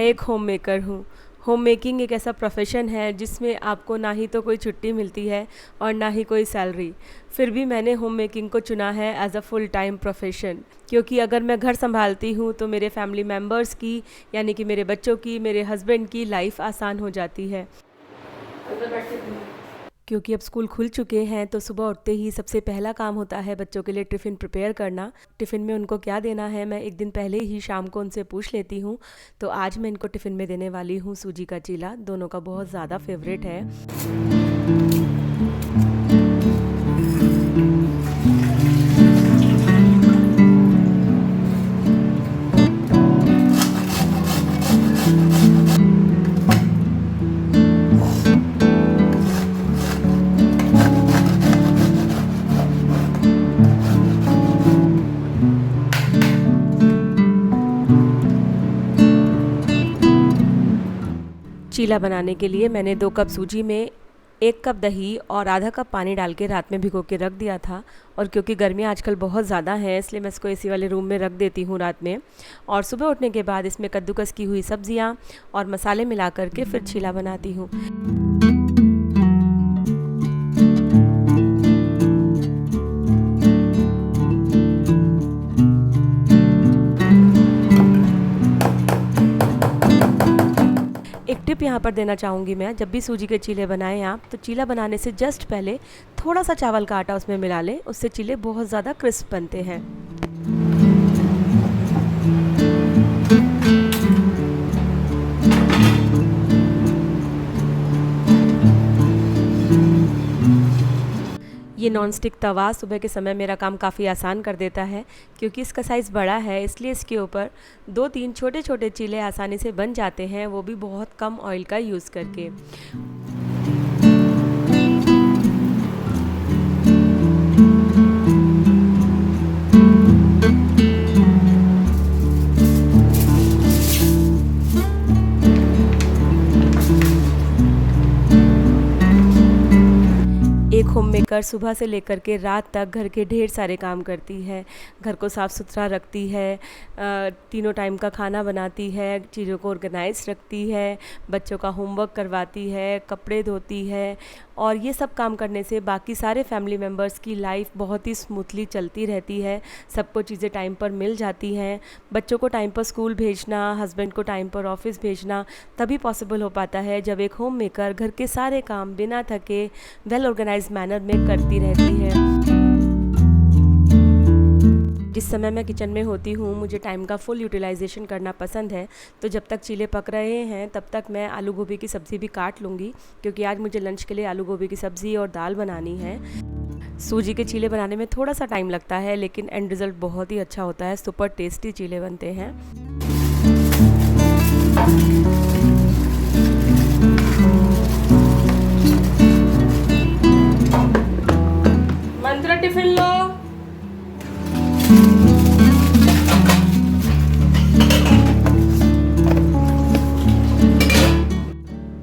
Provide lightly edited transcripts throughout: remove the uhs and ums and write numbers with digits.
एक home maker हूँ। Home making एक ऐसा प्रोफ़ेशन है जिसमें आपको ना ही तो कोई छुट्टी मिलती है और ना ही कोई सैलरी। फिर भी मैंने होम मेकिंग को चुना है as a full time profession, क्योंकि अगर मैं घर सँभालती हूँ तो मेरे फैमिली मेंबर्स की, यानी कि मेरे बच्चों की, मेरे हस्बैंड की लाइफ़ आसान हो जाती है। क्योंकि अब स्कूल खुल चुके हैं तो सुबह उठते ही सबसे पहला काम होता है बच्चों के लिए टिफ़िन प्रिपेयर करना। टिफ़िन में उनको क्या देना है मैं एक दिन पहले ही शाम को उनसे पूछ लेती हूँ। तो आज मैं इनको टिफ़िन में देने वाली हूँ सूजी का चीला, दोनों का बहुत ज़्यादा फेवरेट है। चीला बनाने के लिए मैंने 2 कप सूजी में 1 कप दही और आधा कप पानी डाल के रात में भिगो के रख दिया था। और क्योंकि गर्मियाँ आजकल बहुत ज़्यादा हैं इसलिए मैं इसको एसी वाले रूम में रख देती हूँ रात में। और सुबह उठने के बाद इसमें कद्दूकस की हुई सब्जियाँ और मसाले मिला कर के फिर चीला बनाती हूँ। एक टिप यहाँ पर देना चाहूँगी मैं, जब भी सूजी के चीले बनाएं आप तो चीला बनाने से जस्ट पहले थोड़ा सा चावल का आटा उसमें मिला लें, उससे चीले बहुत ज़्यादा क्रिस्प बनते हैं। ये नॉन स्टिक तवा सुबह के समय मेरा काम काफ़ी आसान कर देता है, क्योंकि इसका साइज़ बड़ा है इसलिए इसके ऊपर 2-3 छोटे छोटे चीले आसानी से बन जाते हैं, वो भी बहुत कम ऑयल का यूज़ करके। एक होम मेकर सुबह से लेकर के रात तक घर के ढेर सारे काम करती है। घर को साफ़ सुथरा रखती है, तीनों टाइम का खाना बनाती है, चीज़ों को ऑर्गेनाइज रखती है, बच्चों का होमवर्क करवाती है, कपड़े धोती है। और ये सब काम करने से बाकी सारे फैमिली मेम्बर्स की लाइफ बहुत ही स्मूथली चलती रहती है, सबको चीज़ें टाइम पर मिल जाती हैं। बच्चों को टाइम पर स्कूल भेजना, हस्बैंड को टाइम पर ऑफिस भेजना तभी पॉसिबल हो पाता है जब एक होम मेकर घर के सारे काम बिना थके वेल ऑर्गेनाइज मैनर में करती रहती है। जिस समय मैं किचन में होती हूँ मुझे टाइम का फुल यूटिलाइजेशन करना पसंद है, तो जब तक चीले पक रहे हैं तब तक मैं आलू गोभी की सब्ज़ी भी काट लूँगी, क्योंकि आज मुझे लंच के लिए आलू गोभी की सब्ज़ी और दाल बनानी है। सूजी के चीले बनाने में थोड़ा सा टाइम लगता है, लेकिन एंड रिज़ल्ट बहुत ही अच्छा होता है, सुपर टेस्टी चीले बनते हैं। मंत्रा टिफिन लो।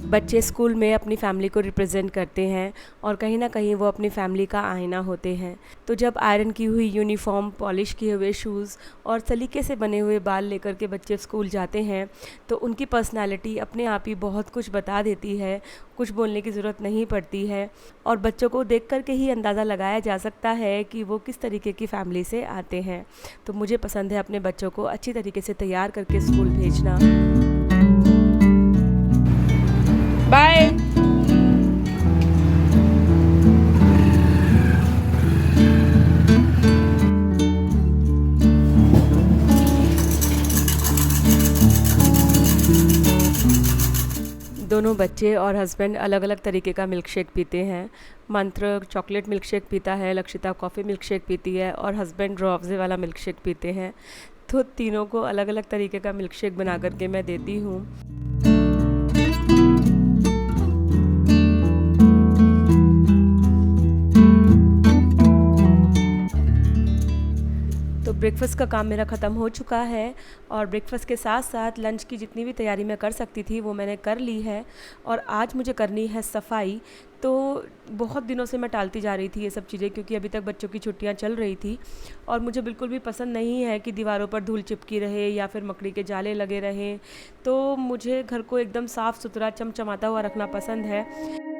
बच्चे स्कूल में अपनी फैमिली को रिप्रेजेंट करते हैं और कहीं ना कहीं वो अपनी फैमिली का आईना होते हैं। तो जब आयरन की हुई यूनिफॉर्म, पॉलिश किए हुए शूज़ और सलीके से बने हुए बाल लेकर के बच्चे स्कूल जाते हैं तो उनकी पर्सनालिटी अपने आप ही बहुत कुछ बता देती है, कुछ बोलने की ज़रूरत नहीं पड़ती है। और बच्चों को देख कर के ही अंदाज़ा लगाया जा सकता है कि वो किस तरीके की फैमिली से आते हैं। तो मुझे पसंद है अपने बच्चों को अच्छी तरीके से तैयार करके स्कूल भेजना। बाय। दोनों बच्चे और हस्बैंड अलग अलग तरीके का मिल्क शेक पीते हैं। मंत्र चॉकलेट मिल्क शेक पीता है, लक्षिता कॉफ़ी मिल्क शेक पीती है और हस्बैंड रू अफ़ज़े वाला मिल्क शेक पीते हैं। तो तीनों को अलग अलग तरीके का मिल्क शेक बना करके मैं देती हूँ। ब्रेकफ़ास्ट का काम मेरा ख़त्म हो चुका है और ब्रेकफ़ास्ट के साथ साथ लंच की जितनी भी तैयारी मैं कर सकती थी वो मैंने कर ली है। और आज मुझे करनी है सफाई। तो बहुत दिनों से मैं टालती जा रही थी ये सब चीज़ें, क्योंकि अभी तक बच्चों की छुट्टियां चल रही थी और मुझे बिल्कुल भी पसंद नहीं है कि दीवारों पर धूल चिपकी रहे या फिर मकड़ी के जाले लगे रहें। तो मुझे घर को एकदम साफ़ सुथरा चमचमाता हुआ रखना पसंद है।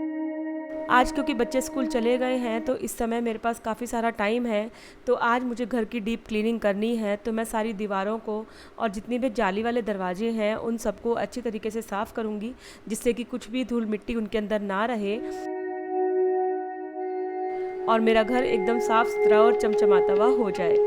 आज क्योंकि बच्चे स्कूल चले गए हैं तो इस समय मेरे पास काफ़ी सारा टाइम है, तो आज मुझे घर की डीप क्लीनिंग करनी है। तो मैं सारी दीवारों को और जितनी भी जाली वाले दरवाजे हैं उन सबको अच्छी तरीके से साफ़ करूँगी, जिससे कि कुछ भी धूल मिट्टी उनके अंदर ना रहे और मेरा घर एकदम साफ़ सुथरा और चमचमाता हुआ हो जाए।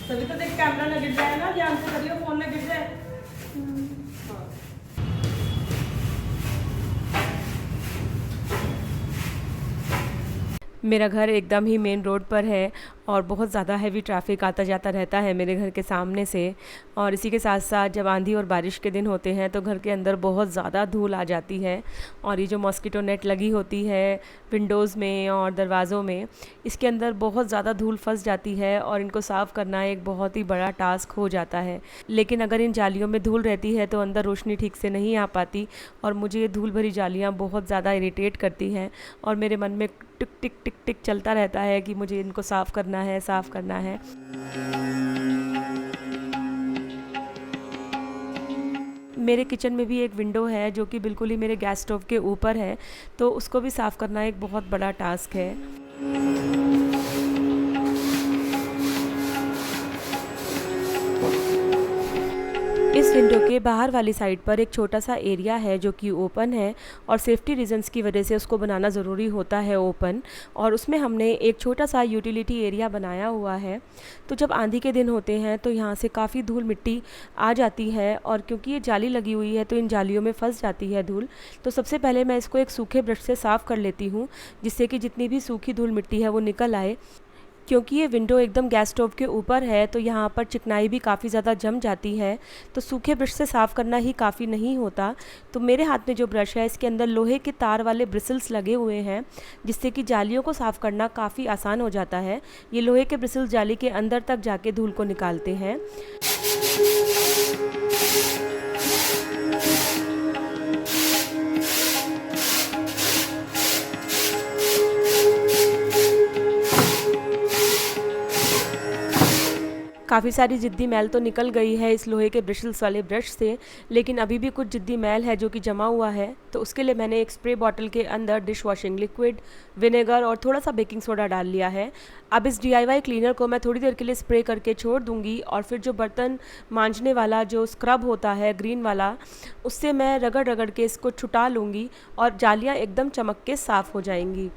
तभी तो देख कैमरा ना गिर जाए ना, ध्यान से करियो, फोन ना गिर जाए। हाँ। मेरा घर एकदम ही मेन रोड पर है और बहुत ज़्यादा हैवी ट्रैफिक आता जाता रहता है मेरे घर के सामने से। और इसी के साथ साथ जब आंधी और बारिश के दिन होते हैं तो घर के अंदर बहुत ज़्यादा धूल आ जाती है। और ये जो मॉस्किटो नेट लगी होती है विंडोज़ में और दरवाज़ों में, इसके अंदर बहुत ज़्यादा धूल फंस जाती है और इनको साफ़ करना एक बहुत ही बड़ा टास्क हो जाता है। लेकिन अगर इन जालियों में धूल रहती है तो अंदर रोशनी ठीक से नहीं आ पाती और मुझे ये धूल भरी जालियाँ बहुत ज़्यादा इरिटेट करती हैं और मेरे मन में टिक टिक टिक टिक चलता रहता है कि मुझे इनको साफ़ करना है, साफ़ करना है। मेरे किचन में भी एक विंडो है जो कि बिल्कुल ही मेरे गैस स्टोव के ऊपर है, तो उसको भी साफ़ करना एक बहुत बड़ा टास्क है। इस विंडो के बाहर वाली साइड पर एक छोटा सा एरिया है जो कि ओपन है और सेफ्टी रीजंस की वजह से उसको बनाना ज़रूरी होता है ओपन, और उसमें हमने एक छोटा सा यूटिलिटी एरिया बनाया हुआ है। तो जब आंधी के दिन होते हैं तो यहाँ से काफ़ी धूल मिट्टी आ जाती है और क्योंकि ये जाली लगी हुई है तो इन जालियों में फंस जाती है धूल। तो सबसे पहले मैं इसको एक सूखे ब्रश से साफ़ कर लेती हूँ, जिससे कि जितनी भी सूखी धूल मिट्टी है वो निकल आए। क्योंकि ये विंडो एकदम गैस स्टोव के ऊपर है तो यहाँ पर चिकनाई भी काफ़ी ज़्यादा जम जाती है, तो सूखे ब्रश से साफ़ करना ही काफ़ी नहीं होता। तो मेरे हाथ में जो ब्रश है इसके अंदर लोहे के तार वाले ब्रिसल्स लगे हुए हैं, जिससे कि जालियों को साफ़ करना काफ़ी आसान हो जाता है। ये लोहे के ब्रिसल्स जाली के अंदर तक जाके धूल को निकालते हैं। काफ़ी सारी ज़िद्दी मैल तो निकल गई है इस लोहे के ब्रिसल्स वाले ब्रश से, लेकिन अभी भी कुछ ज़िद्दी मैल है जो कि जमा हुआ है। तो उसके लिए मैंने एक स्प्रे बॉटल के अंदर डिश वॉशिंग लिक्विड, विनेगर और थोड़ा सा बेकिंग सोडा डाल लिया है। अब इस DIY क्लीनर को मैं थोड़ी देर के लिए स्प्रे करके छोड़ दूँगी और फिर जो बर्तन मांजने वाला जो स्क्रब होता है ग्रीन वाला, उससे मैं रगड़ रगड़ के इसको छुटा लूँगी और जालियाँ एकदम चमक के साफ़ हो जाएंगी।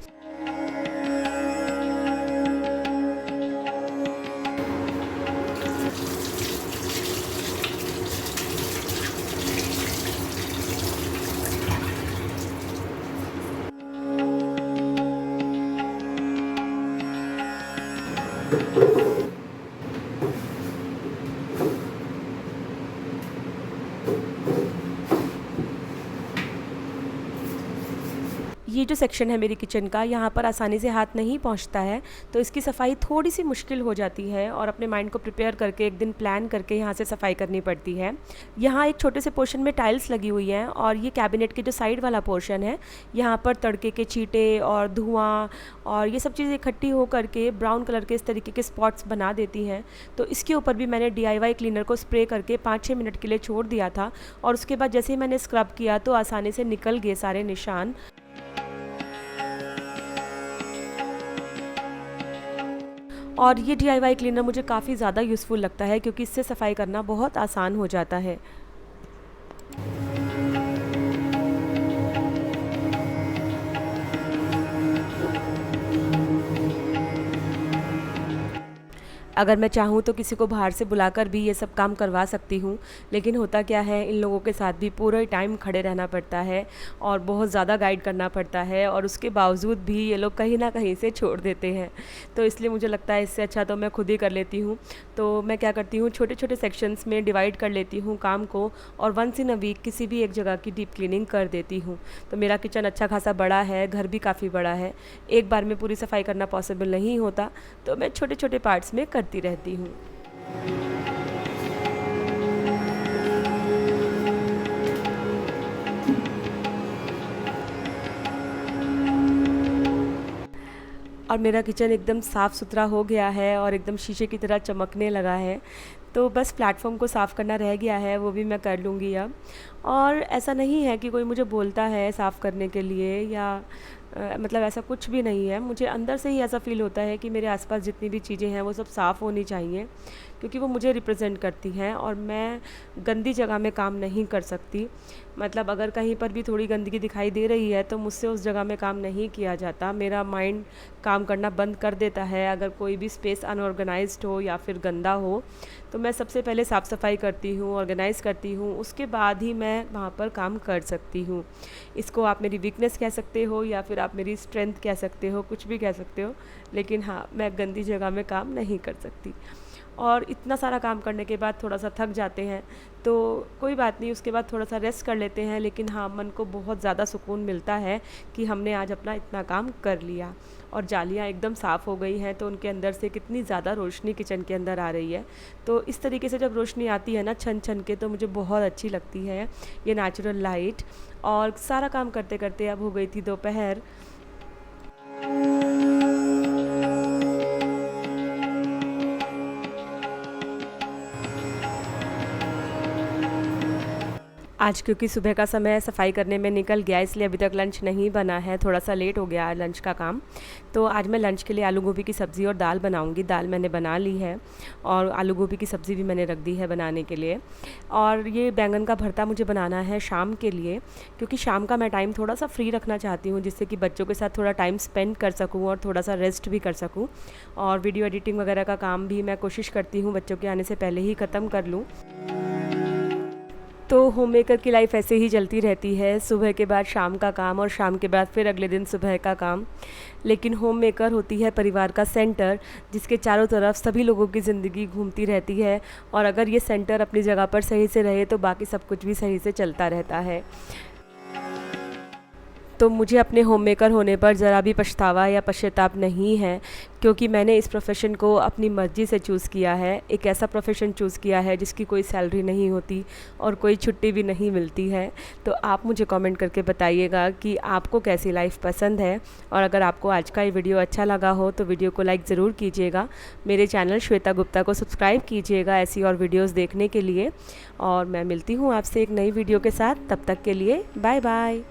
ये जो सेक्शन है मेरी किचन का, यहाँ पर आसानी से हाथ नहीं पहुँचता है, तो इसकी सफाई थोड़ी सी मुश्किल हो जाती है और अपने माइंड को प्रिपेयर करके एक दिन प्लान करके यहाँ से सफाई करनी पड़ती है। यहाँ एक छोटे से पोर्शन में टाइल्स लगी हुई हैं और ये कैबिनेट के जो साइड वाला पोर्शन है, यहाँ पर तड़के के छींटे और धुआं और ये सब चीज़ें इकट्ठी हो करके ब्राउन कलर के इस तरीके के स्पॉट्स बना देती हैं। तो इसके ऊपर भी मैंने DIY क्लीनर को स्प्रे करके 5-6 मिनट के लिए छोड़ दिया था और उसके बाद जैसे ही मैंने स्क्रब किया तो आसानी से निकल गए सारे निशान। और ये DIY क्लीनर मुझे काफ़ी ज़्यादा यूज़फुल लगता है क्योंकि इससे सफाई करना बहुत आसान हो जाता है। अगर मैं चाहूँ तो किसी को बाहर से बुलाकर भी ये सब काम करवा सकती हूँ, लेकिन होता क्या है, इन लोगों के साथ भी पूरा टाइम खड़े रहना पड़ता है और बहुत ज़्यादा गाइड करना पड़ता है, और उसके बावजूद भी ये लोग कहीं ना कहीं से छोड़ देते हैं। तो इसलिए मुझे लगता है इससे अच्छा तो मैं खुद ही कर लेती हूँ। तो मैं क्या करती हूँ, छोटे छोटे सेक्शंस में डिवाइड कर लेती हूँ काम को, और वंस इन अ वीक किसी भी एक जगह की डीप क्लीनिंग कर देती हूँ। तो मेरा किचन अच्छा खासा बड़ा है, घर भी काफ़ी बड़ा है, एक बार में पूरी सफाई करना पॉसिबल नहीं होता, तो मैं छोटे छोटे पार्ट्स में करती रहती हूँ। और मेरा किचन एकदम साफ़ सुथरा हो गया है और एकदम शीशे की तरह चमकने लगा है। तो बस प्लेटफॉर्म को साफ़ करना रह गया है, वो भी मैं कर लूँगी अब। और ऐसा नहीं है कि कोई मुझे बोलता है साफ़ करने के लिए, या मतलब ऐसा कुछ भी नहीं है। मुझे अंदर से ही ऐसा फ़ील होता है कि मेरे आसपास जितनी भी चीज़ें हैं वो सब साफ़ होनी चाहिए, क्योंकि वो मुझे रिप्रेजेंट करती हैं, और मैं गंदी जगह में काम नहीं कर सकती। मतलब अगर कहीं पर भी थोड़ी गंदगी दिखाई दे रही है तो मुझसे उस जगह में काम नहीं किया जाता, मेरा माइंड काम करना बंद कर देता है। अगर कोई भी स्पेस अनऑर्गेनाइज्ड हो या फिर गंदा हो, तो मैं सबसे पहले साफ़ सफाई करती हूँ, ऑर्गेनाइज़ करती हूँ, उसके बाद ही मैं वहाँ पर काम कर सकती हूँ। इसको आप मेरी वीकनेस कह सकते हो या फिर आप मेरी स्ट्रेंथ कह सकते हो, कुछ भी कह सकते हो, लेकिन हाँ, मैं गंदी जगह में काम नहीं कर सकती। और इतना सारा काम करने के बाद थोड़ा सा थक जाते हैं तो कोई बात नहीं, उसके बाद थोड़ा सा रेस्ट कर लेते हैं, लेकिन हाँ, मन को बहुत ज़्यादा सुकून मिलता है कि हमने आज अपना इतना काम कर लिया। और जालियाँ एकदम साफ़ हो गई हैं, तो उनके अंदर से कितनी ज़्यादा रोशनी किचन के अंदर आ रही है। तो इस तरीके से जब रोशनी आती है ना छन छन के, तो मुझे बहुत अच्छी लगती है ये नेचुरल लाइट। और सारा काम करते करते अब हो गई थी दोपहर। आज क्योंकि सुबह का समय सफाई करने में निकल गया, इसलिए अभी तक लंच नहीं बना है, थोड़ा सा लेट हो गया लंच का काम। तो आज मैं लंच के लिए आलू गोभी की सब्ज़ी और दाल बनाऊंगी। दाल मैंने बना ली है और आलू गोभी की सब्ज़ी भी मैंने रख दी है बनाने के लिए। और ये बैंगन का भरता मुझे बनाना है शाम के लिए, क्योंकि शाम का मैं टाइम थोड़ा सा फ्री रखना चाहती हूँ, जिससे कि बच्चों के साथ थोड़ा टाइम स्पेंड कर सकूँ और थोड़ा सा रेस्ट भी कर सकूँ। और वीडियो एडिटिंग वगैरह का काम भी मैं कोशिश करती हूँ बच्चों के आने से पहले ही ख़त्म कर लूँ। तो होम मेकर की लाइफ ऐसे ही चलती रहती है, सुबह के बाद शाम का काम और शाम के बाद फिर अगले दिन सुबह का काम। लेकिन होम मेकर होती है परिवार का सेंटर, जिसके चारों तरफ सभी लोगों की ज़िंदगी घूमती रहती है, और अगर ये सेंटर अपनी जगह पर सही से रहे तो बाकी सब कुछ भी सही से चलता रहता है। तो मुझे अपने होम मेकर होने पर ज़रा भी पछतावा या पश्चाताप नहीं है, क्योंकि मैंने इस प्रोफ़ेशन को अपनी मर्ज़ी से चूज़ किया है। एक ऐसा प्रोफ़ेशन चूज़ किया है जिसकी कोई सैलरी नहीं होती और कोई छुट्टी भी नहीं मिलती है। तो आप मुझे कमेंट करके बताइएगा कि आपको कैसी लाइफ पसंद है, और अगर आपको आज का ये वीडियो अच्छा लगा हो तो वीडियो को लाइक ज़रूर कीजिएगा। मेरे चैनल श्वेता गुप्ता को सब्सक्राइब कीजिएगा ऐसी और वीडियोज़ देखने के लिए। और मैं मिलती हूँ आपसे एक नई वीडियो के साथ, तब तक के लिए बाय बाय।